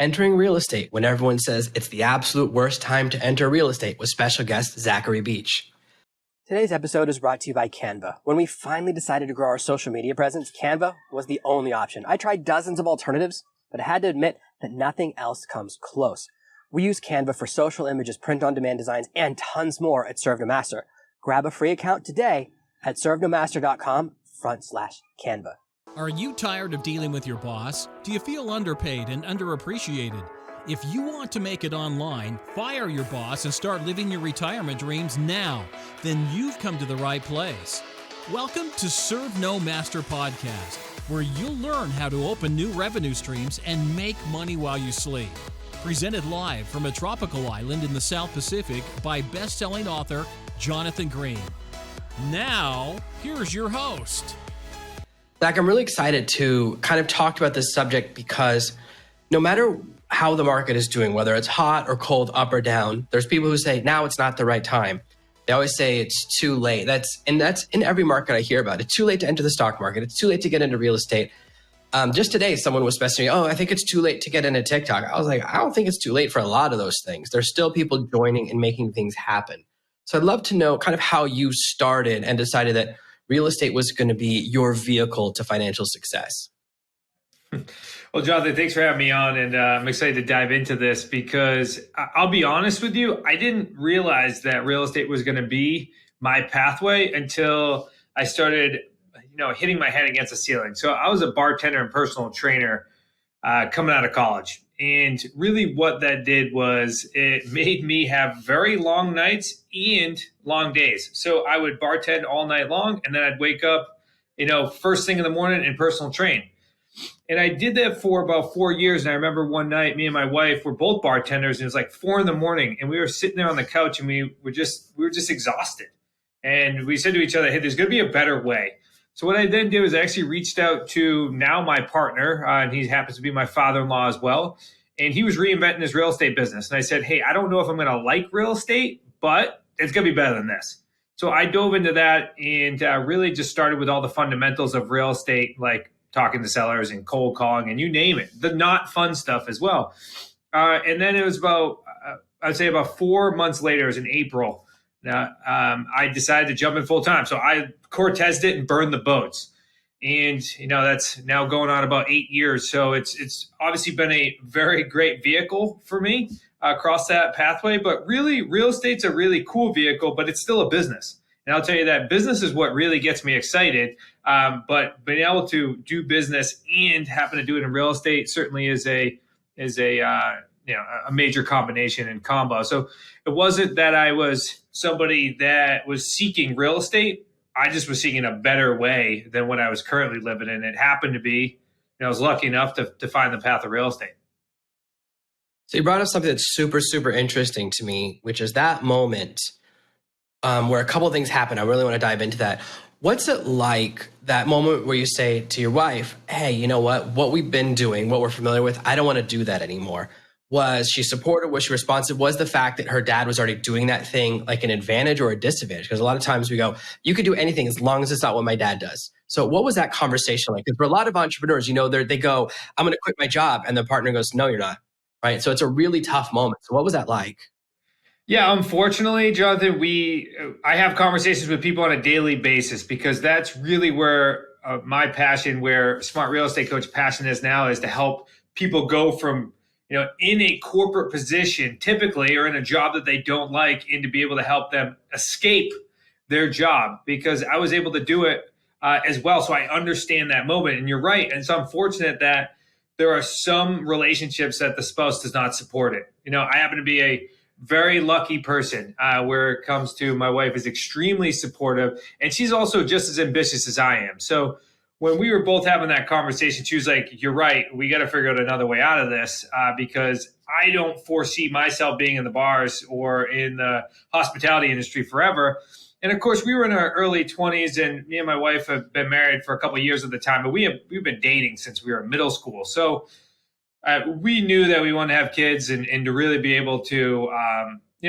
Entering real estate when everyone says it's the absolute worst time to enter real estate with special guest Zachary Beach. Today's episode is brought to you by Canva. When we finally decided to grow our social media presence, Canva was the only option. I tried dozens of alternatives, but I had to admit that nothing else comes close. We use Canva for social images, print-on-demand designs, and tons more at ServeNoMaster. Grab a free account today at ServeNoMaster.com/Canva. Are you tired of dealing with your boss? Do you feel underpaid and underappreciated? If you want to make it online, fire your boss and start living your retirement dreams now, then you've come to the right place. Welcome to ServeNoMaster Podcast, where you'll learn how to open new revenue streams and make money while you sleep. Presented live from a tropical island in the South Pacific by best-selling author Jonathan Green. Now, here's your host. Zach, I'm really excited to kind of talk about this subject because no matter how the market is doing, whether it's hot or cold, up or down, there's people who say, now it's not the right time. They always say it's too late. That's in every market I hear about. It's too late to enter the stock market. It's too late to get into real estate. Just today, someone was messaging me, I think it's too late to get into TikTok. I was like, I don't think it's too late for a lot of those things. There's still people joining and making things happen. So I'd love to know kind of how you started and decided that real estate was going to be your vehicle to financial success. Well, Jonathan, thanks for having me on. And I'm excited to dive into this because I'll be honest with you, I didn't realize that real estate was going to be my pathway until I started hitting my head against the ceiling. So I was a bartender and personal trainer coming out of college. And really what that did was it made me have very long nights and long days. So I would bartend all night long and then I'd wake up, first thing in the morning and personal train. And I did that for about 4 years. And I remember one night, me and my wife were both bartenders and it was like 4 a.m. and we were sitting there on the couch and we were just exhausted. And we said to each other, hey, there's going to be a better way. So what I then did was I actually reached out to now my partner, and he happens to be my father-in-law as well. And he was reinventing his real estate business. And I said, hey, I don't know if I'm going to like real estate, but it's going to be better than this. So I dove into that and really just started with all the fundamentals of real estate, like talking to sellers and cold calling and you name it, the not fun stuff as well. And then it was I'd say about 4 months later, it was in April, I decided to jump in full time. So I Cortezed it and burned the boats. And, that's now going on about 8 years. So it's obviously been a very great vehicle for me across that pathway. But really, real estate's a really cool vehicle, but it's still a business. And I'll tell you that business is what really gets me excited. But being able to do business and happen to do it in real estate certainly is a major combination and combo. So it wasn't that I was somebody that was seeking real estate. I just was seeking a better way than what I was currently living in. It happened to be, I was lucky enough to find the path of real estate. So you brought up something that's super, super interesting to me, which is that moment where a couple of things happen. I really want to dive into that. What's it like, that moment where you say to your wife, hey, you know what we've been doing, what we're familiar with, I don't want to do that anymore. Was she supportive? Was she responsive? Was the fact that her dad was already doing that thing like an advantage or a disadvantage? Because a lot of times we go, you could do anything as long as it's not what my dad does. So what was that conversation like? Because for a lot of entrepreneurs, they go, I'm going to quit my job. And the partner goes, no, you're not. Right. So it's a really tough moment. So what was that like? Yeah, unfortunately, Jonathan, I have conversations with people on a daily basis because that's really where my passion, where Smart Real Estate Coach passion is now, is to help people go from in a corporate position, typically, or in a job that they don't like, and to be able to help them escape their job, because I was able to do it as well. So I understand that moment. And you're right. And it's unfortunate that there are some relationships that the spouse does not support it. I happen to be a very lucky person where it comes to my wife is extremely supportive. And she's also just as ambitious as I am. So when we were both having that conversation, she was like, you're right, we got to figure out another way out of this because I don't foresee myself being in the bars or in the hospitality industry forever. And of course, we were in our early 20s, and me and my wife have been married for a couple of years at the time, but we've been dating since we were in middle school. So we knew that we wanted to have kids and to really be able to,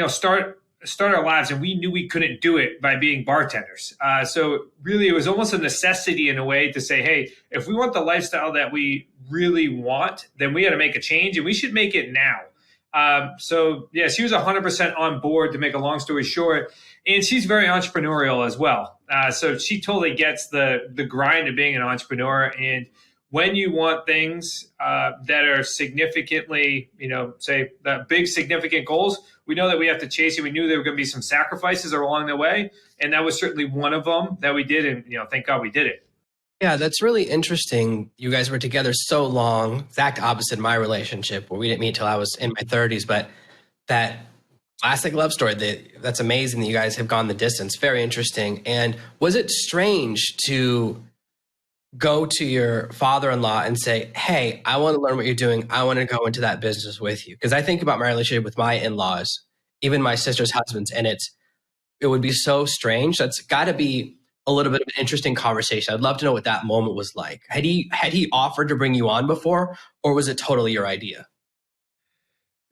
start start our lives, and we knew we couldn't do it by being bartenders. So really, it was almost a necessity in a way to say, hey, if we want the lifestyle that we really want, then we got to make a change, and we should make it now. So yeah, she was 100% on board, to make a long story short, and she's very entrepreneurial as well. So she totally gets the grind of being an entrepreneur. And when you want things that are significantly, say the big significant goals, we know that we have to chase it. We knew there were going to be some sacrifices along the way, and that was certainly one of them that we did. And thank God we did it. Yeah, that's really interesting. You guys were together so long, exact opposite my relationship, where we didn't meet till I was in my 30s. But that classic love story, that's amazing that you guys have gone the distance. Very interesting. And was it strange to go to your father-in-law and say, hey, I want to learn what you're doing. I want to go into that business with you? Because I think about my relationship with my in-laws, even my sister's husbands, and it would be so strange. That's got to be a little bit of an interesting conversation. I'd love to know what that moment was like. Had he offered to bring you on before, or was it totally your idea?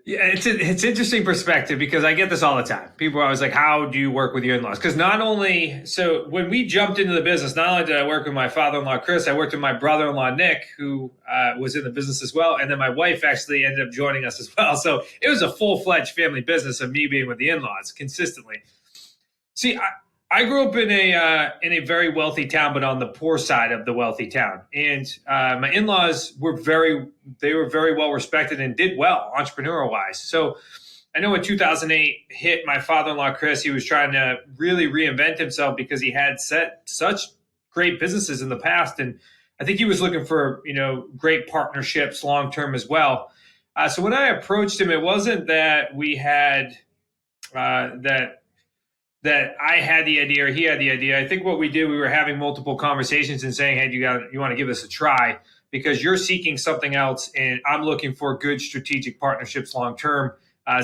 Yeah, it's interesting perspective, because I get this all the time. People are always like, how do you work with your in-laws? Because so when we jumped into the business, not only did I work with my father-in-law, Chris, I worked with my brother-in-law, Nick, who was in the business as well. And then my wife actually ended up joining us as well. So it was a full-fledged family business of me being with the in-laws consistently. See, I grew up in a very wealthy town, but on the poor side of the wealthy town. And my in-laws were very well respected and did well entrepreneurial wise. So I know when 2008 hit, my father-in-law, Chris, he was trying to really reinvent himself because he had set such great businesses in the past. And I think he was looking for, great partnerships long-term as well. So when I approached him, it wasn't that we had that I had the idea or he had the idea. I think what we did, we were having multiple conversations and saying, hey, you want to give this a try, because you're seeking something else and I'm looking for good strategic partnerships long-term.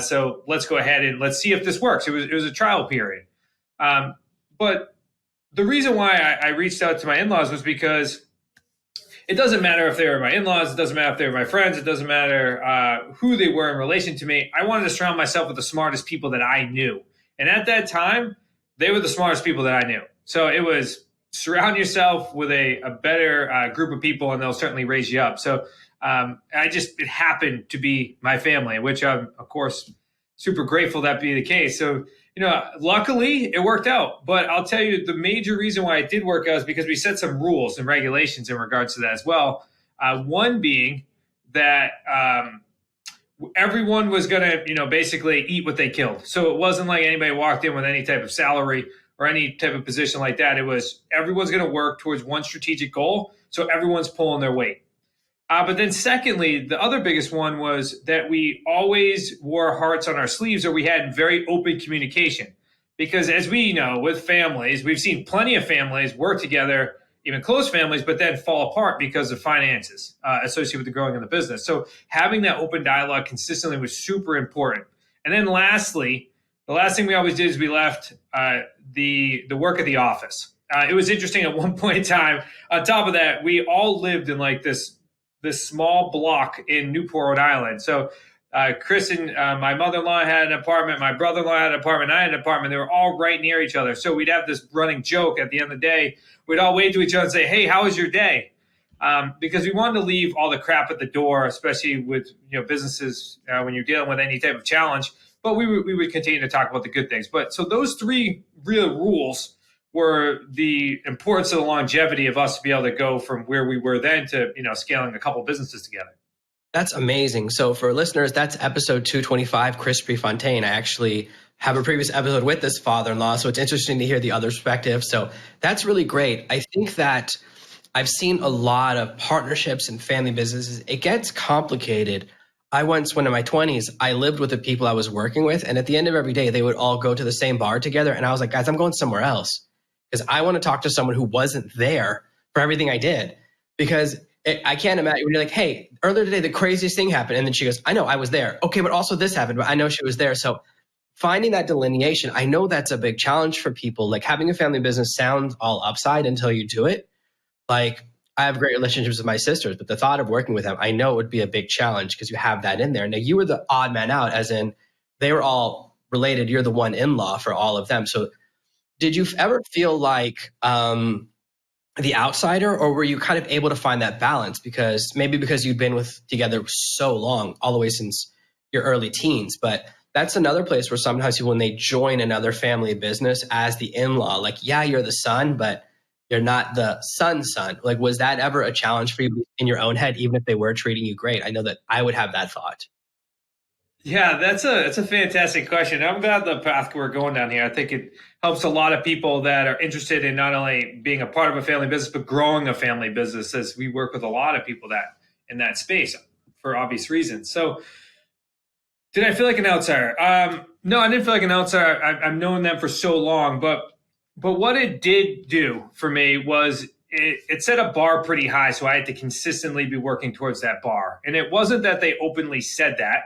So let's go ahead and let's see if this works. It was a trial period. But the reason why I reached out to my in-laws was because it doesn't matter if they were my in-laws. It doesn't matter if they were my friends. It doesn't matter who they were in relation to me. I wanted to surround myself with the smartest people that I knew. And at that time, they were the smartest people that I knew. So it was surround yourself with a better group of people, and they'll certainly raise you up. So it happened to be my family, which I'm, of course, super grateful that be the case. So, luckily it worked out. But I'll tell you, the major reason why it did work out is because we set some rules and regulations in regards to that as well. One being that everyone was going to, basically eat what they killed. So it wasn't like anybody walked in with any type of salary or any type of position like that. It was everyone's going to work towards one strategic goal. So everyone's pulling their weight. But then secondly, the other biggest one was that we always wore hearts on our sleeves, or we had very open communication. Because as we know, with families, we've seen plenty of families work together, even close families, but then fall apart because of finances associated with the growing of the business. So having that open dialogue consistently was super important. And then lastly, the last thing we always did is we left the work at the office. It was interesting at one point in time. On top of that, we all lived in like this small block in Newport, Rhode Island. So Chris and my mother-in-law had an apartment. My brother-in-law had an apartment. I had an apartment. They were all right near each other. So we'd have this running joke at the end of the day. We'd all wave to each other and say, hey, how was your day? Because we wanted to leave all the crap at the door, especially with businesses when you're dealing with any type of challenge. But we would continue to talk about the good things. But so those three real rules were the importance of the longevity of us to be able to go from where we were then to scaling a couple businesses together. That's amazing. So for listeners, that's episode 225, Chris Prefontaine. I actually have a previous episode with this father-in-law, so it's interesting to hear the other perspective. So that's really great. I think that I've seen a lot of partnerships and family businesses. It gets complicated. When in my 20s, I lived with the people I was working with, and at the end of every day, they would all go to the same bar together. And I was like, guys, I'm going somewhere else because I want to talk to someone who wasn't there for everything I did. Because I can't imagine when you're like, hey, earlier today, the craziest thing happened. And then she goes, I know, I was there. Okay, but also this happened, but I know she was there. So finding that delineation, I know that's a big challenge for people. Like having a family business sounds all upside until you do it. Like I have great relationships with my sisters, but the thought of working with them, I know it would be a big challenge because you have that in there. Now you were the odd man out, as in they were all related, you're the one in-law for all of them. So did you ever feel like the outsider, or were you kind of able to find that balance because you'd been together so long, all the way since your early teens? But that's another place where sometimes people, when they join another family business as the in-law, like, yeah, you're the son, but you're not the son's son. Like, was that ever a challenge for you in your own head, even if they were treating you great? I know that I would have that thought. Yeah, that's a fantastic question. I'm glad the path we're going down here. I think it helps a lot of people that are interested in not only being a part of a family business, but growing a family business, as we work with a lot of people that in that space for obvious reasons. So did I feel like an outsider? No, I didn't feel like an outsider. I've known them for so long, but what it did do for me was it set a bar pretty high, so I had to consistently be working towards that bar. And it wasn't that they openly said that.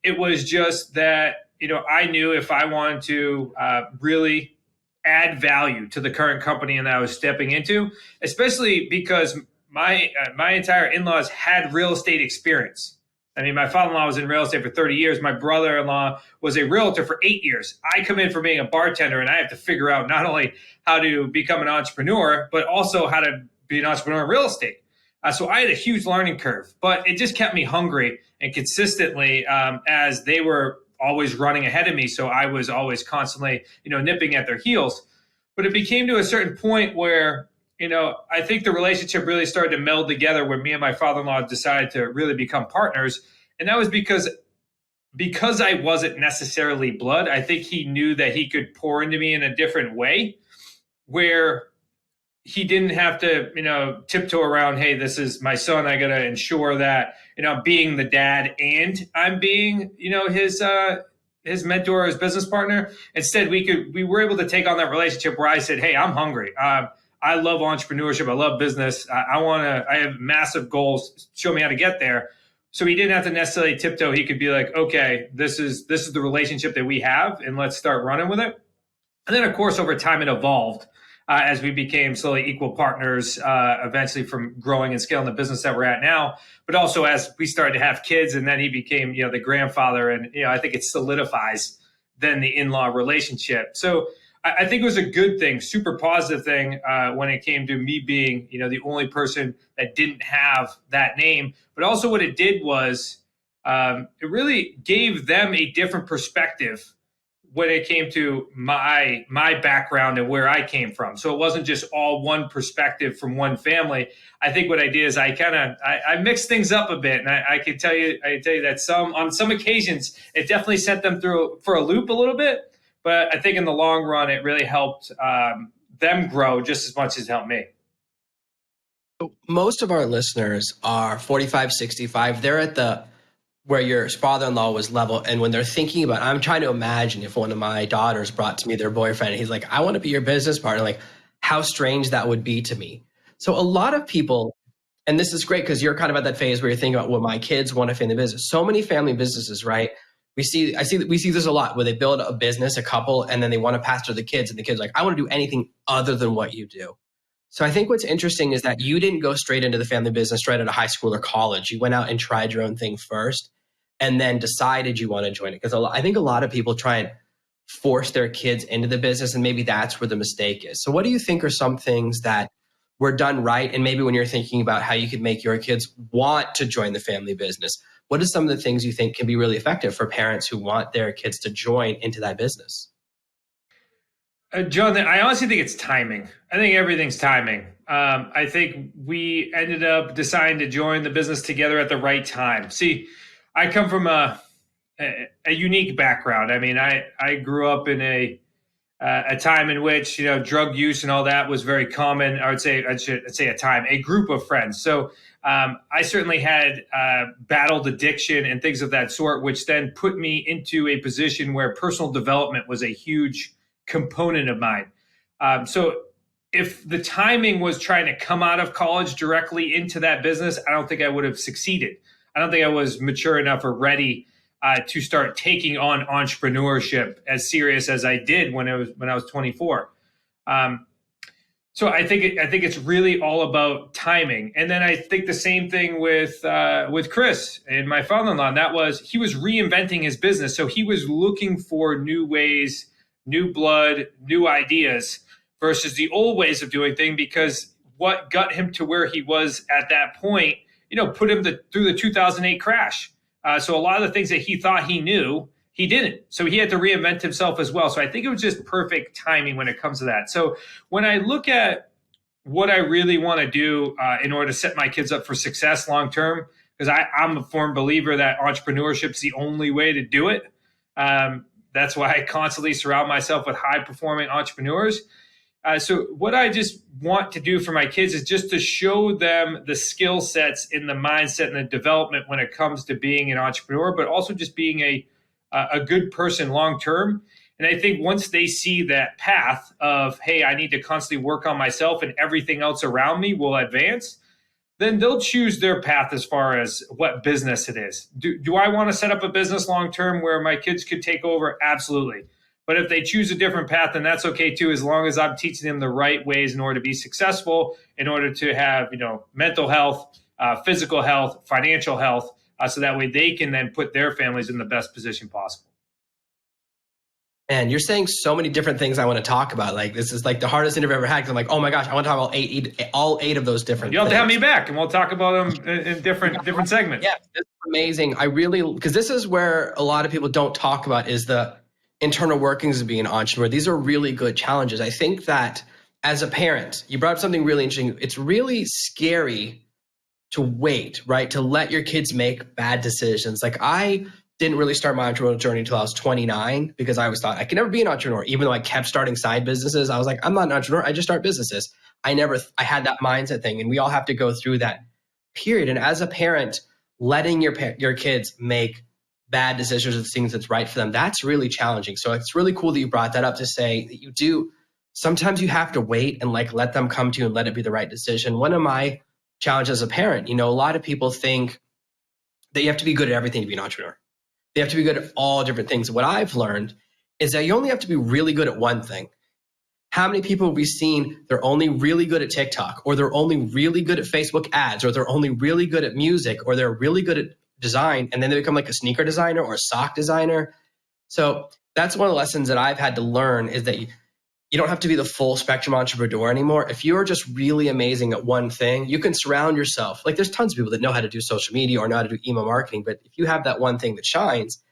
It was just that, I knew if I wanted to really add value to the current company that I was stepping into, especially because my entire in-laws had real estate experience. I mean, my father-in-law was in real estate for 30 years. My brother-in-law was a realtor for 8 years. I come in from being a bartender, and I have to figure out not only how to become an entrepreneur, but also how to be an entrepreneur in real estate. So I had a huge learning curve, but it just kept me hungry and consistently as they were always running ahead of me. So I was always constantly, nipping at their heels. But it became to a certain point where, I think the relationship really started to meld together where me and my father-in-law decided to really become partners. And that was because I wasn't necessarily blood. I think he knew that he could pour into me in a different way where he didn't have to, tiptoe around, hey, this is my son. I got to ensure that, I'm being the dad and I'm being, his mentor, his business partner. Instead, we were able to take on that relationship where I said, hey, I'm hungry. I love entrepreneurship. I love business. I have massive goals. Show me how to get there. So he didn't have to necessarily tiptoe. He could be like, okay, this is the relationship that we have, and let's start running with it. And then, of course, over time, it evolved as we became slowly equal partners, eventually from growing and scaling the business that we're at now. But also as we started to have kids, and then he became, the grandfather. And, I think it solidifies then the in-law relationship. So I think it was a good thing, super positive thing when it came to me being, the only person that didn't have that name. But also what it did was it really gave them a different perspective when it came to my background and where I came from. So it wasn't just all one perspective from one family. I think what I did is I mixed things up a bit, and I can tell you that on some occasions it definitely sent them through for a loop a little bit. But I think in the long run, it really helped them grow just as much as it helped me. Most of our listeners are 45, 65. They're at where your father-in-law was level. And when they're thinking about, I'm trying to imagine if one of my daughters brought to me their boyfriend and he's like, I want to be your business partner, like how strange that would be to me. So a lot of people, and this is great because you're kind of at that phase where you're thinking about, well, my kids want to family business. So many family businesses, right? We see this a lot where they build a business, a couple, and then they want to pastor the kids, and the kids are like, I want to do anything other than what you do. So I think what's interesting is that you didn't go straight into the family business right out of high school or college. You went out and tried your own thing first and then decided you want to join it. Because I think a lot of people try and force their kids into the business, and maybe that's where the mistake is. So what do you think are some things that were done right? And maybe when you're thinking about how you could make your kids want to join the family business, what are some of the things you think can be really effective for parents who want their kids to join into that business? John, I honestly think it's timing. I think everything's timing. I think we ended up deciding to join the business together at the right time. See, I come from a unique background. I mean, I grew up in a time in which drug use and all that was very common. I should say a group of friends. So I certainly had battled addiction and things of that sort, which then put me into a position where personal development was a huge component of mine. So if the timing was trying to come out of college directly into that business, I don't think I would have succeeded. I don't think I was mature enough or ready to start taking on entrepreneurship as serious as I did when I was 24. So I think it's really all about timing. And then I think the same thing with Chris and my father-in-law. And that was, he was reinventing his business. So he was looking for new ways, new blood, new ideas versus the old ways of doing things, because what got him to where he was at that point, put him through the 2008 crash. So a lot of the things that he thought he knew, he didn't. So he had to reinvent himself as well. So I think it was just perfect timing when it comes to that. So when I look at what I really want to do in order to set my kids up for success long term, because I'm a firm believer that entrepreneurship is the only way to do it. That's why I constantly surround myself with high performing entrepreneurs. So what I just want to do for my kids is just to show them the skill sets in the mindset and the development when it comes to being an entrepreneur, but also just being a good person long term. And I think once they see that path of, hey, I need to constantly work on myself and everything else around me will advance, then they'll choose their path as far as what business it is. Do I want to set up a business long term where my kids could take over? Absolutely. But if they choose a different path, then that's okay too, as long as I'm teaching them the right ways in order to be successful, in order to have, mental health, physical health, financial health, so that way they can then put their families in the best position possible. And you're saying so many different things I want to talk about. Like, this is like the hardest interview I've ever had, because I'm like, oh my gosh, I want to talk about all eight of those different You'll have things. to have me back, and we'll talk about them in different segments. Yeah, this is amazing. Because this is where a lot of people don't talk about, is the internal workings of being an entrepreneur. These are really good challenges. I think that as a parent, you brought up something really interesting. It's really scary to wait, right? To let your kids make bad decisions. Like, I didn't really start my entrepreneurial journey until I was 29, because I always thought I could never be an entrepreneur. Even though I kept starting side businesses, I was like, I'm not an entrepreneur. I just start businesses. I had that mindset thing, and we all have to go through that period. And as a parent, letting your kids make bad decisions or the things that's right for them, that's really challenging. So it's really cool that you brought that up, to say that you do. Sometimes you have to wait and let them come to you and let it be the right decision. One of my challenges as a parent, a lot of people think that you have to be good at everything to be an entrepreneur. They have to be good at all different things. What I've learned is that you only have to be really good at one thing. How many people have we seen, they're only really good at TikTok, or they're only really good at Facebook ads, or they're only really good at music, or they're really good at design, and then they become like a sneaker designer or a sock designer? So that's one of the lessons that I've had to learn, is that you don't have to be the full spectrum entrepreneur anymore. If you're just really amazing at one thing, you can surround yourself. Like, there's tons of people that know how to do social media or know how to do email marketing, but if you have that one thing that shines,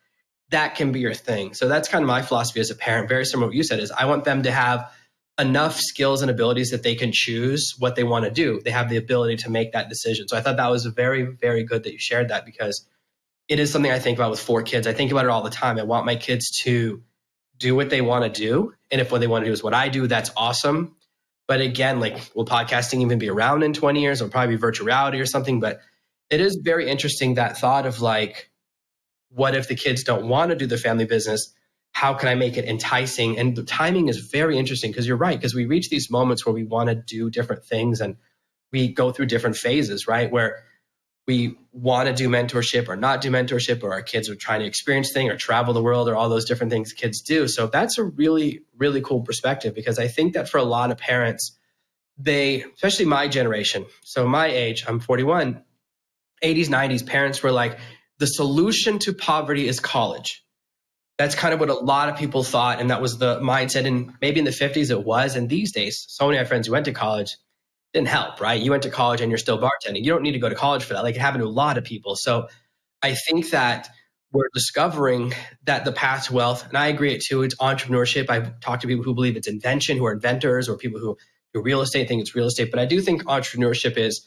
that can be your thing. So that's kind of my philosophy as a parent. Very similar to what you said, is I want them to have enough skills and abilities that they can choose what they want to do. They have the ability to make that decision. So I thought that was very, very good that you shared that, because it is something I think about with 4 kids. I think about it all the time. I want my kids to do what they want to do. And if what they want to do is what I do, that's awesome. But again, will podcasting even be around in 20 years? It'll probably be virtual reality or something. But it is very interesting, that thought of what if the kids don't want to do the family business? How can I make it enticing? And the timing is very interesting, because you're right, because we reach these moments where we want to do different things, and we go through different phases, right? Where we want to do mentorship or not do mentorship, or our kids are trying to experience things or travel the world, or all those different things kids do. So that's a really, really cool perspective, because I think that for a lot of parents, especially my generation, so my age, I'm 41, 80s, 90s, parents were like, the solution to poverty is college. That's kind of what a lot of people thought, and that was the mindset. And maybe in the 50s it was, and these days, so many of my friends who went to college, didn't help, right? You went to college and you're still bartending. You don't need to go to college for that. It happened to a lot of people. So I think that we're discovering that the path to wealth, and I agree it too, it's entrepreneurship. I've talked to people who believe it's invention, who are inventors, or people who do real estate think it's real estate. But I do think entrepreneurship is,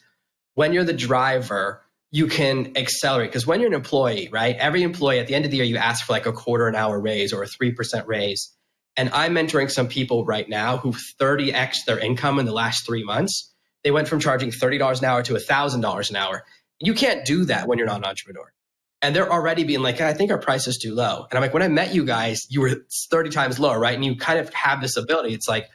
when you're the driver, you can accelerate. Because when you're an employee, right? Every employee at the end of the year, you ask for a quarter an hour raise or a 3% raise. And I'm mentoring some people right now who 30x their income in the last 3 months. They went from charging $30 an hour to $1,000 an hour. You can't do that when you're not an entrepreneur. And they're already being like, I think our price is too low. And I'm like, when I met you guys, you were 30 times lower, right? And you kind of have this ability. It's like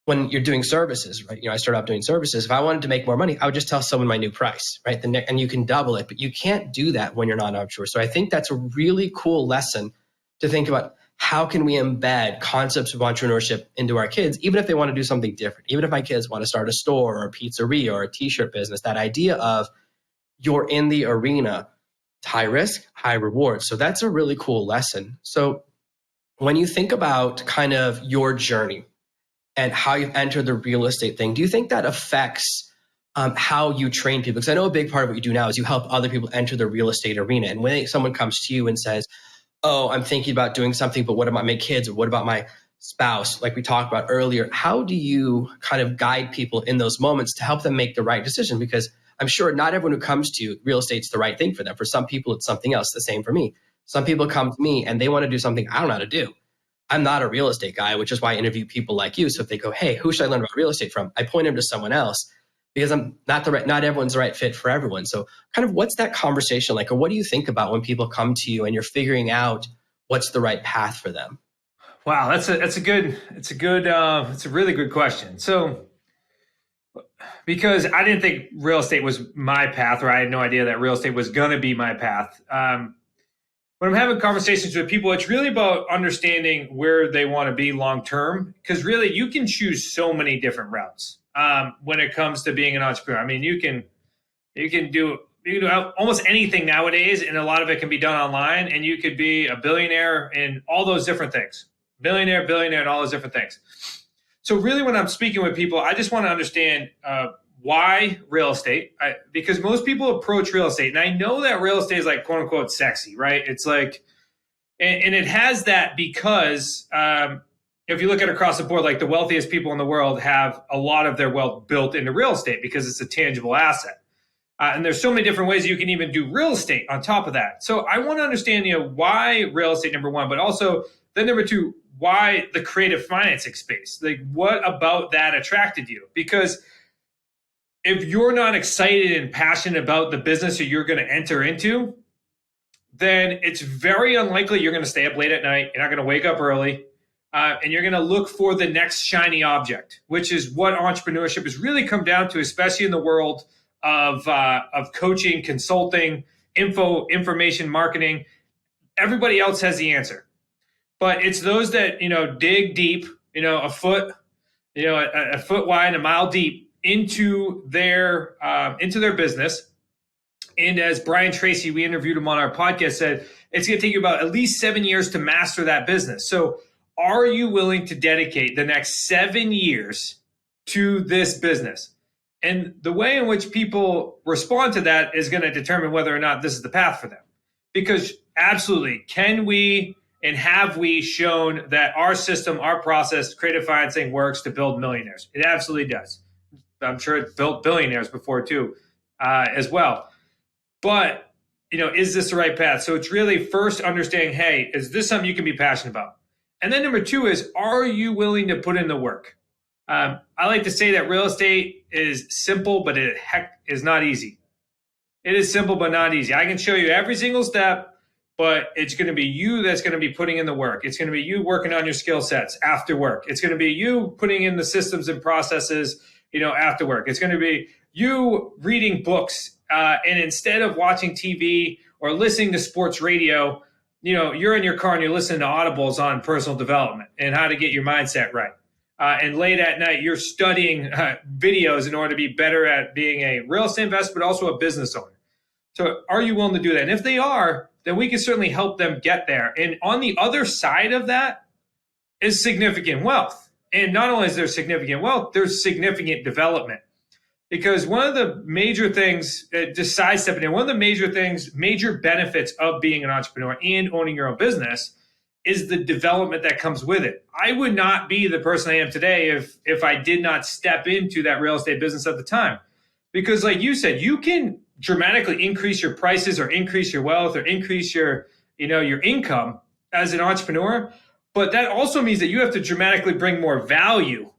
when you're doing services, right? I started off doing services. If I wanted to make more money, I would just tell someone my new price, right? And you can double it, but you can't do that when you're not an entrepreneur. So I think that's a really cool lesson to think about. how can we embed concepts of entrepreneurship into our kids, even if they want to do something different, even if my kids want to start a store or a pizzeria or a t-shirt business, that idea of you're in the arena, it's high risk, high reward. So that's a really cool lesson. So when you think about kind of your journey and how you've entered the real estate thing, do you think that affects how you train people? Because I know a big part of what you do now is you help other people enter the real estate arena. And when someone comes to you and says, oh, I'm thinking about doing something, but what about my kids? Or what about my spouse? Like we talked about earlier, how do you kind of guide people in those moments to help them make the right decision? Because I'm sure not everyone who comes to you, real estate's the right thing for them. For some people, it's something else. The same for me. Some people come to me and they want to do something I don't know how to do. I'm not a real estate guy, which is why I interview people like you. So if they go, hey, who should I learn about real estate from? I point them to someone else because not everyone's the right fit for everyone. So kind of what's that conversation like? Or what do you think about when people come to you and you're figuring out what's the right path for them? Wow, it's a really good question. So because I didn't think real estate was my path, or I had no idea that real estate was going to be my path. When I'm having conversations with people, it's really about understanding where they want to be long term, because really you can choose so many different routes when it comes to being an entrepreneur. I mean, you can do almost anything nowadays, and a lot of it can be done online, and you could be a billionaire in all those different things. Billionaire, and all those different things. So really when I'm speaking with people, I just want to understand why real estate, because most people approach real estate, and I know that real estate is like quote unquote sexy, right? It's like, and it has that because if you look at across the board, like the wealthiest people in the world have a lot of their wealth built into real estate because it's a tangible asset. And there's so many different ways you can even do real estate on top of that. So I want to understand, why real estate, number one, but also then number two, why the creative financing space? Like, what about that attracted you? Because if you're not excited and passionate about the business that you're going to enter into, then it's very unlikely you're going to stay up late at night. You're not going to wake up early, and you're going to look for the next shiny object, which is what entrepreneurship has really come down to, especially in the world of coaching, consulting, information marketing. Everybody else has the answer. But it's those that, dig deep, a foot wide, a mile deep into their business. And as Brian Tracy, we interviewed him on our podcast, said, it's going to take you about at least 7 years to master that business. So are you willing to dedicate the next 7 years to this business? And the way in which people respond to that is going to determine whether or not this is the path for them. Because absolutely, can we and have we shown that our system, our process, creative financing works to build millionaires? It absolutely does. I'm sure it built billionaires before too, as well. But, is this the right path? So it's really first understanding, hey, is this something you can be passionate about? And then number two is, are you willing to put in the work? I like to say that real estate is simple, but it is not easy. It is simple, but not easy. I can show you every single step, but it's going to be you that's going to be putting in the work. It's going to be you working on your skill sets after work. It's going to be you putting in the systems and processes, after work. It's going to be you reading books. And instead of watching TV or listening to sports radio, you're in your car and you're listening to audibles on personal development and how to get your mindset right. And late at night, you're studying videos in order to be better at being a real estate investor, but also a business owner. So are you willing to do that? And if they are, then we can certainly help them get there. And on the other side of that is significant wealth. And not only is there significant wealth, there's significant development. Because one of the major things, just sidestepping in, one of the major benefits of being an entrepreneur and owning your own business is the development that comes with it. I would not be the person I am today if I did not step into that real estate business at the time. Because like you said, you can dramatically increase your prices or increase your wealth or increase your income as an entrepreneur. But that also means that you have to dramatically bring more value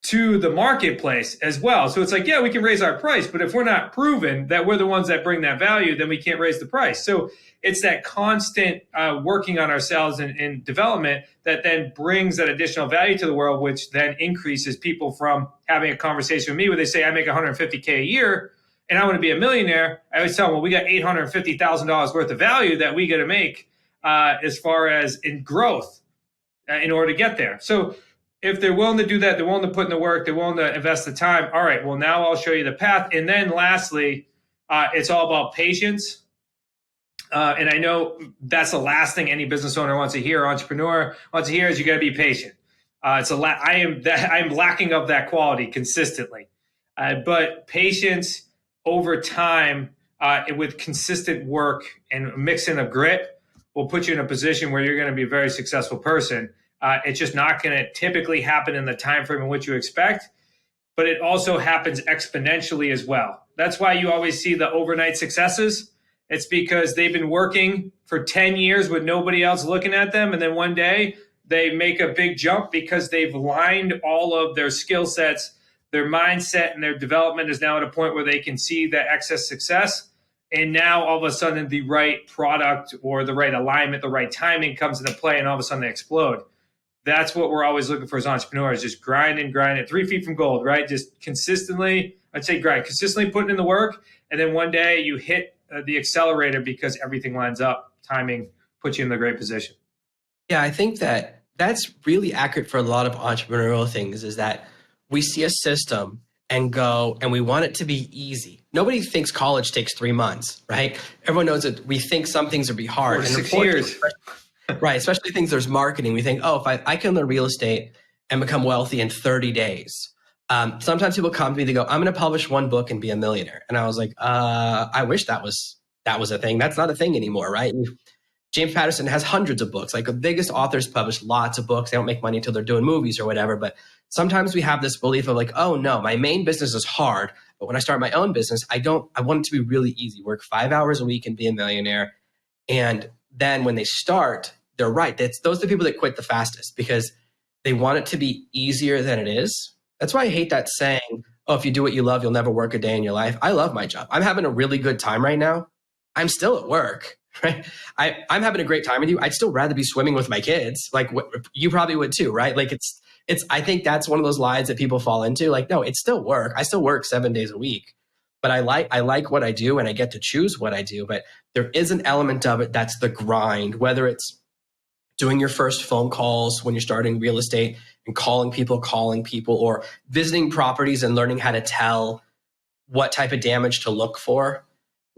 to the marketplace as well. So it's like, yeah, we can raise our price, but if we're not proven that we're the ones that bring that value, then we can't raise the price. So it's that constant working on ourselves and development that then brings that additional value to the world, which then increases people from having a conversation with me where they say, I make $150K a year and I want to be a millionaire. I always tell them, well, we got $850,000 worth of value that we got to make as far as in growth in order to get there. So if they're willing to do that, they're willing to put in the work, they're willing to invest the time. All right, well, now I'll show you the path. And then lastly, it's all about patience. And I know that's the last thing any business owner wants to hear, entrepreneur wants to hear, is you got to be patient. I am lacking of that quality consistently. But patience over time with consistent work and mixing of grit will put you in a position where you're going to be a very successful person. It's just not going to typically happen in the time frame in which you expect, but it also happens exponentially as well. That's why you always see the overnight successes. It's because they've been working for 10 years with nobody else looking at them, and then one day they make a big jump because they've lined all of their skill sets, their mindset, and their development is now at a point where they can see that excess success. And now all of a sudden the right product or the right alignment, the right timing comes into play, and all of a sudden they explode. That's what we're always looking for as entrepreneurs, just grind and 3 feet from gold, right? Just consistently, I'd say grind, consistently putting in the work. And then one day you hit the accelerator because everything lines up. Timing puts you in the great position. Yeah, I think that that's really accurate for a lot of entrepreneurial things, is that we see a system and go, and we want it to be easy. Nobody thinks college takes 3 months, right? Everyone knows that we think some things would be hard. 4 to 6 years. Right, especially things there's marketing. We think, oh, if I can learn real estate and become wealthy in 30 days. Sometimes people come to me, they go, I'm going to publish 1 book and be a millionaire. And I was like, I wish that was a thing. That's not a thing anymore, right? James Patterson has hundreds of books. Like the biggest authors publish lots of books. They don't make money until they're doing movies or whatever. But sometimes we have this belief of like, oh no, my main business is hard. But when I start my own business, I want it to be really easy. Work 5 hours a week and be a millionaire. And then when they start, they're right. Those are the people that quit the fastest because they want it to be easier than it is. That's why I hate that saying, oh, if you do what you love, you'll never work a day in your life. I love my job. I'm having a really good time right now. I'm still at work, right? I'm having a great time with you. I'd still rather be swimming with my kids. Like you probably would too, right? Like I think that's one of those lies that people fall into. Like, no, it's still work. I still work 7 days a week, but I like what I do and I get to choose what I do. But there is an element of it that's the grind, whether it's doing your first phone calls when you're starting real estate and calling people, or visiting properties and learning how to tell what type of damage to look for.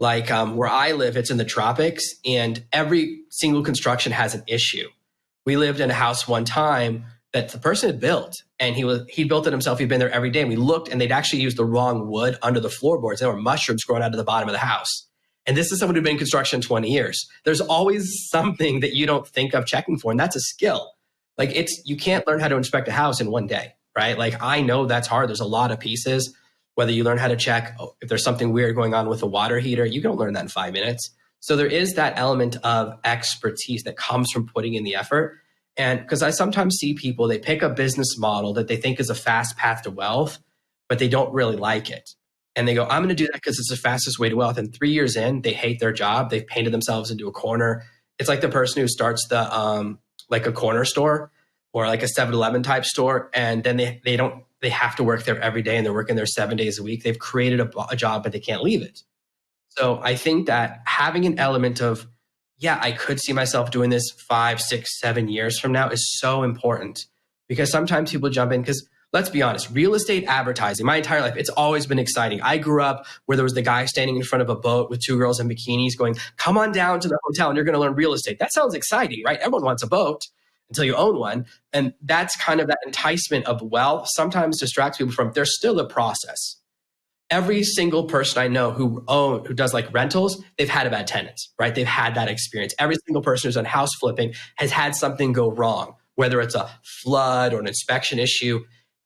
Like where I live, it's in the tropics and every single construction has an issue. We lived in a house one time that the person had built and he built it himself. He'd been there every day. And we looked and they'd actually used the wrong wood under the floorboards. There were mushrooms growing out of the bottom of the house. And this is someone who'd been in construction 20 years. There's always something that you don't think of checking for. And that's a skill. Like you can't learn how to inspect a house in one day, right? Like I know that's hard. There's a lot of pieces, whether you learn how to check if there's something weird going on with a water heater, you don't learn that in 5 minutes. So there is that element of expertise that comes from putting in the effort. And because I sometimes see people, they pick a business model that they think is a fast path to wealth, but they don't really like it. And they go, I'm going to do that because it's the fastest way to wealth. And 3 years in, they hate their job. They've painted themselves into a corner. It's like the person who starts the like a corner store or like a 7-Eleven type store. And then they have to work there every day and they're working there 7 days a week. They've created a job, but they can't leave it. So I think that having an element of, yeah, I could see myself doing this 5, 6, 7 years from now is so important because sometimes people jump in because let's be honest, real estate advertising, my entire life, it's always been exciting. I grew up where there was the guy standing in front of a boat with 2 girls in bikinis going, come on down to the hotel and you're going to learn real estate. That sounds exciting, right? Everyone wants a boat until you own one. And that's kind of that enticement of wealth sometimes distracts people from, there's still a process. Every single person I know who does like rentals, they've had a bad tenant, right? They've had that experience. Every single person who's done house flipping has had something go wrong, whether it's a flood or an inspection issue.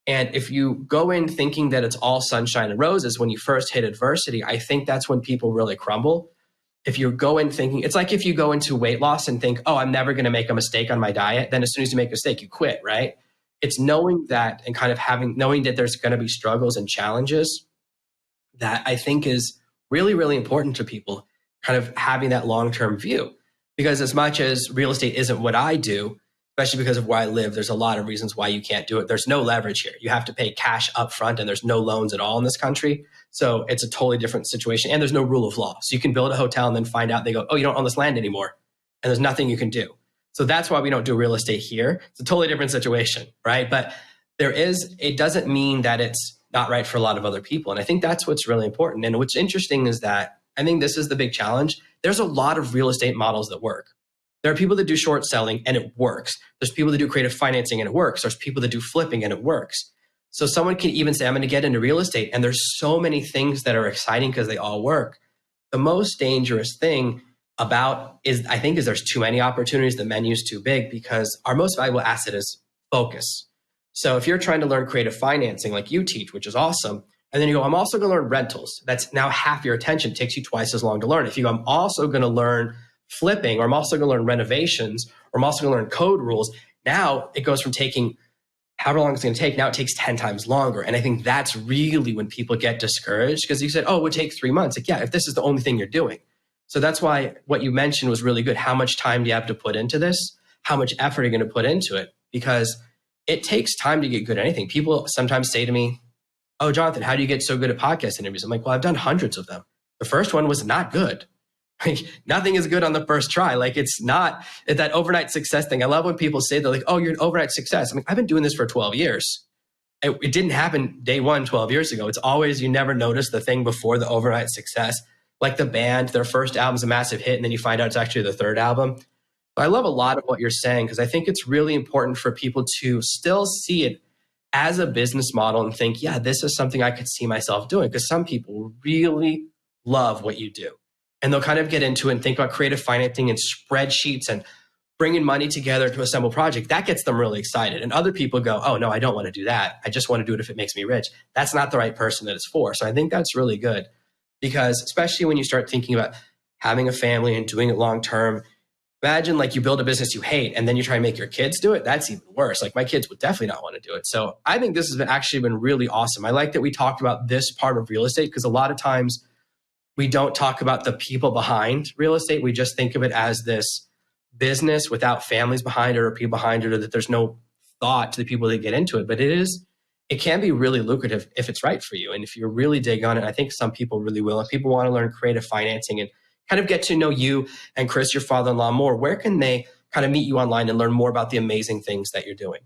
And if you go in thinking that it's all sunshine and roses when you first hit adversity, I think that's when people really crumble. If you go in thinking, it's like if you go into weight loss and think, oh, I'm never going to make a mistake on my diet. Then as soon as you make a mistake, you quit, right? It's knowing that and kind of knowing that there's going to be struggles and challenges that I think is really, really important to people, kind of having that long-term view. Because as much as real estate isn't what I do, especially because of where I live, there's a lot of reasons why you can't do it. There's no leverage here. You have to pay cash up front and there's no loans at all in this country. So it's a totally different situation. And there's no rule of law. So you can build a hotel and then find out they go, oh, you don't own this land anymore. and there's nothing you can do. So that's why we don't do real estate here. It's a totally different situation, right? But it doesn't mean that it's not right for a lot of other people. And I think that's what's really important. And what's interesting is that I think this is the big challenge. There's a lot of real estate models that work. There are people that do short selling and it works. There's people that do creative financing and it works. There's people that do flipping and it works. So someone can even say, I'm going to get into real estate. And there's so many things that are exciting because they all work. The most dangerous thing I think there's too many opportunities. The menu's too big because our most valuable asset is focus. So if you're trying to learn creative financing like you teach, which is awesome, and then you go, I'm also going to learn rentals. That's now half your attention. It takes you twice as long to learn. If you go, I'm also going to learn flipping, or I'm also going to learn renovations, or I'm also going to learn code rules. Now it goes from taking however long it's going to take. Now it takes 10 times longer. And I think that's really when people get discouraged because you said, oh, it would take 3 months. Like, yeah, if this is the only thing you're doing. So that's why what you mentioned was really good. How much time do you have to put into this? How much effort are you going to put into it? Because it takes time to get good at anything. People sometimes say to me, oh, Jonathan, how do you get so good at podcast interviews? I'm like, well, I've done hundreds of them. The first one was not good. Nothing is good on the first try. Like it's not that overnight success thing. I love when people say they're like, oh, you're an overnight success. I mean, I've been doing this for 12 years. It didn't happen day one, 12 years ago. It's always, you never notice the thing before the overnight success. Like the band, their first album's a massive hit, and then you find out it's actually the third album. But I love a lot of what you're saying because I think it's really important for people to still see it as a business model and think, yeah, this is something I could see myself doing. Because some people really love what you do. And they'll kind of get into it and think about creative financing and spreadsheets and bringing money together to assemble a project. That gets them really excited. And other people go, oh, no, I don't want to do that. I just want to do it if it makes me rich. That's not the right person that it's for. So I think that's really good. Because especially when you start thinking about having a family and doing it long term, imagine like you build a business you hate and then you try and make your kids do it. That's even worse. Like my kids would definitely not want to do it. So I think this has actually been really awesome. I like that we talked about this part of real estate because a lot of times we don't talk about the people behind real estate. We just think of it as this business without families behind it or people behind it, or that there's no thought to the people that get into it. But it can be really lucrative if it's right for you. And if you're really dig on it, I think some people really will. If people want to learn creative financing and kind of get to know you and Chris, your father-in-law, more, where can they kind of meet you online and learn more about the amazing things that you're doing?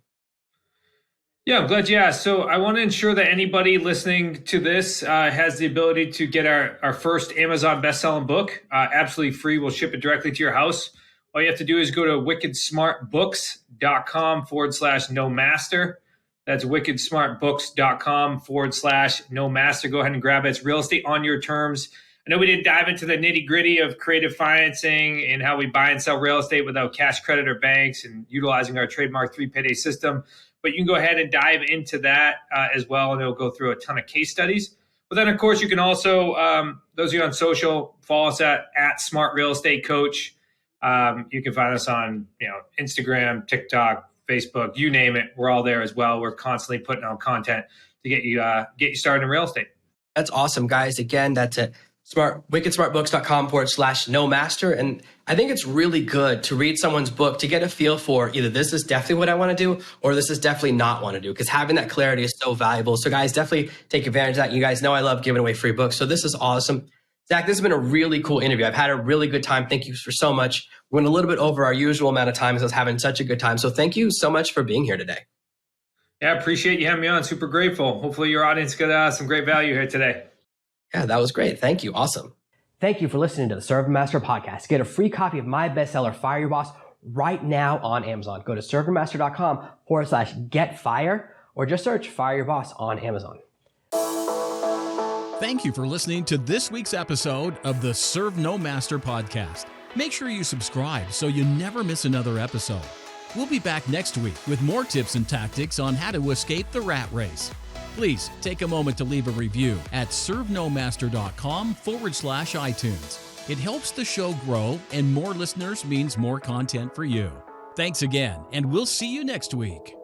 Yeah, I'm glad you asked. So I want to ensure that anybody listening to this has the ability to get our first Amazon best-selling book, absolutely free. We'll ship it directly to your house. All you have to do is go to wickedsmartbooks.com/NoMaster. That's wickedsmartbooks.com/NoMaster. Go ahead and grab it. It's real estate on your terms. I know we didn't dive into the nitty-gritty of creative financing and how we buy and sell real estate without cash credit or banks and utilizing our trademark 3 payday system. But you can go ahead and dive into that as well, and it'll go through a ton of case studies. But then, of course, you can also, those of you on social, follow us at Smart Real Estate Coach. You can find us on Instagram, TikTok, Facebook, you name it. We're all there as well. We're constantly putting out content to get you started in real estate. That's awesome, guys. Again, that's at wickedsmartbooks.com/NoMaster. And I think it's really good to read someone's book to get a feel for either this is definitely what I want to do or this is definitely not want to do, because having that clarity is so valuable. So guys, definitely take advantage of that. You guys know I love giving away free books. So this is awesome. Zach, this has been a really cool interview. I've had a really good time. Thank you for so much. We went a little bit over our usual amount of time because I was having such a good time. So thank you so much for being here today. Yeah, I appreciate you having me on. Super grateful. Hopefully your audience got some great value here today. Yeah, that was great. Thank you. Awesome. Thank you for listening to the ServeNoMaster podcast. Get a free copy of my bestseller, Fire Your Boss, right now on Amazon. Go to ServeNoMaster.com/getfire or just search Fire Your Boss on Amazon. Thank you for listening to this week's episode of the ServeNoMaster podcast. Make sure you subscribe so you never miss another episode. We'll be back next week with more tips and tactics on how to escape the rat race. Please take a moment to leave a review at ServeNoMaster.com/iTunes. It helps the show grow, and more listeners means more content for you. Thanks again, and we'll see you next week.